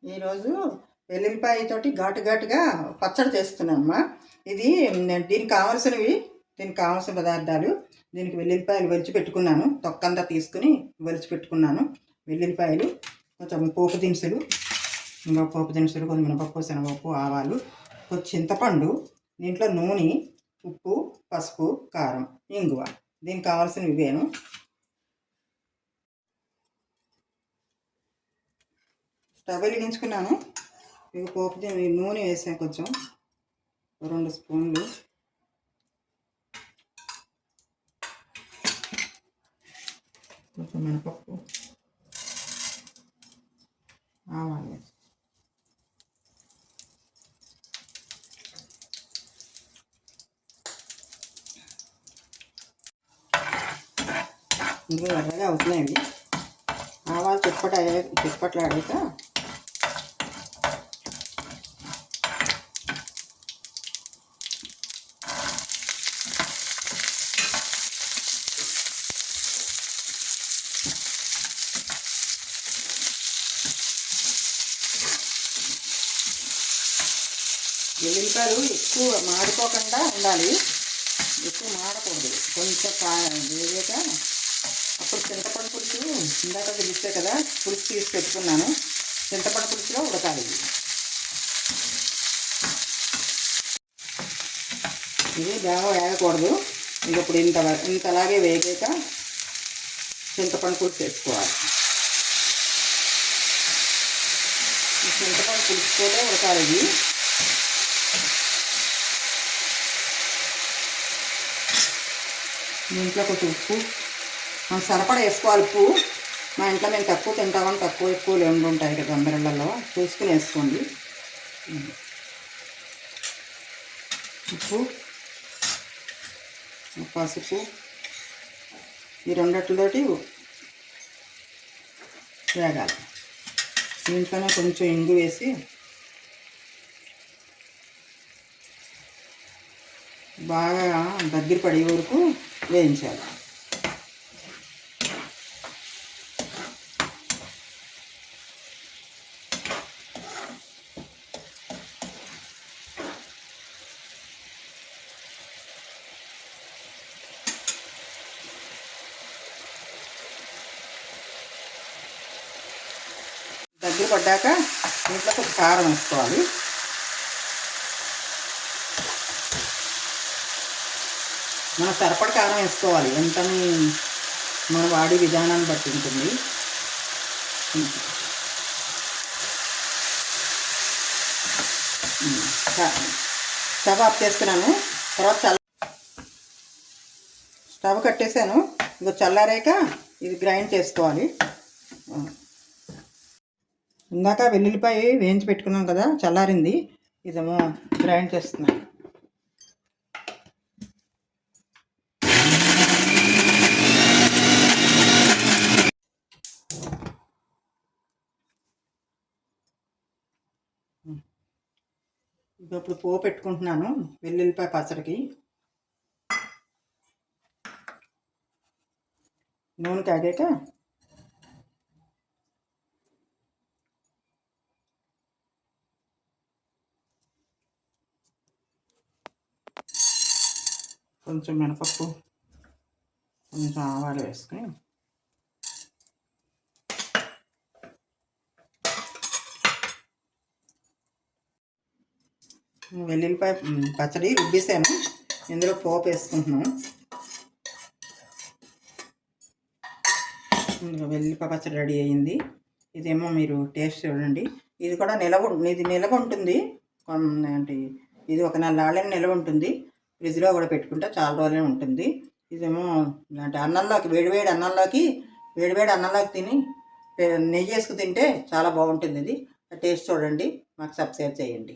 ఈరోజు వెల్లుల్లిపాయతోటి ఘాటుగా పచ్చడి చేస్తున్నానమ్మా. ఇది దీనికి కావాల్సిన పదార్థాలు. దీనికి వెల్లుల్లిపాయలు ఒలిచి పెట్టుకున్నాను, తొక్కంతా తీసుకుని ఒలిచి పెట్టుకున్నాను. వెల్లుల్లిపాయలు, కొంచెం పోపు దినుసులు, కొంచెం మినపప్పు, శనగపప్పు, ఆవాలు, కొంచెం చింతపండు, దీంట్లో నూనె, ఉప్పు, పసుపు, కారం, ఇంగువ. దీనికి కావాల్సినవి ఇవేను. స్టవ్ వెలిగించుకున్నాను. ఇక పోపు నూనె వేసాను, కొంచెం 2 స్పూన్లు. కొంచెం మినపప్పు, ఆవాలు, ఇంకా ఎర్రగా అవుతున్నాయి. ఆవాలు చిప్పట్లాడాక వెల్లుల్లిపాయలు ఎక్కువ మాడిపోకుండా ఉండాలి, ఎక్కువ మాడకూడదు. కొంచెం వేగాక అప్పుడు చింతపండు పులుసు ఇందాక పిలిస్తే కదా, పులుసు తీసి పెట్టుకున్నాను. చింతపండు పులుసులో ఉడకాలి. ఇది బాగా వేగకూడదు. ఇంకప్పుడు ఇంతలాగే వేగాక చింతపండు పులుసు వేసుకోవాలి. చింతపండు పులుసుతోటే ఉడకాలి. ఇది దీంట్లో కొంచెం ఉప్పు మనం సరిపడా వేసుకోవాలి. ఉప్పు మా ఇంట్లో మేము తక్కువ తింటామని ఎక్కువ లేవు ఉంటాయి కదా, అందరిళ్ళల్లో చూసుకుని వేసుకోండి. ఉప్పు, పసుపు, ఈ రెండిటితోటి వేగాలి. దీంట్లోనే కొంచెం ఇంగు వేసి బాగా దగ్గర పడే వరకు వేయించాలి. దగ్గర పడ్డాక దీంట్లో కొంచెం కారం వేసుకోవాలి. మనం సరిపడ కారం వేసుకోవాలి. ఎంతని మన వాడి విధానాన్ని బట్టి ఉంటుంది. స్టవ్ ఆఫ్ చేసుకున్నాను. తర్వాత స్టవ్ కట్టేసాను. ఇంకో చల్లారాక ఇది గ్రైండ్ చేసుకోవాలి. ఇందాక వెల్లుల్లిపాయ వేయించి పెట్టుకున్నాం కదా, చల్లారింది. ఇదేమో గ్రైండ్ చేస్తున్నాను. ఇప్పుడు పోపు పెట్టుకుంటున్నాను వెల్లుల్లిపాయ పచ్చడికి. నూనె కాగాక కొంచెం మినపప్పు, కొంచెం ఆవాలు వేసుకుని వెల్లుల్లిపాయ పచ్చడి రుబ్బేసాను. ఇందులో పోపు వేసుకుంటున్నాను. వెల్లుల్లిపాయ పచ్చడి రెడీ అయ్యింది. ఇదేమో మీరు టేస్ట్ చూడండి. ఇది కూడా నిలవ ఉంటుంది. అంటే ఇది ఒక 4 నాళ్ళని నిలవ ఉంటుంది. ఫ్రిడ్జ్లో కూడా పెట్టుకుంటే చాలా రోజులే ఉంటుంది. ఇదేమో అంటే అన్నంలోకి వేడివేడి అన్నంలోకి తిని నెయ్యి వేసుకు తింటే చాలా బాగుంటుంది. ఇది టేస్ట్ చూడండి, మాకు సబ్స్క్రైబ్ చేయండి.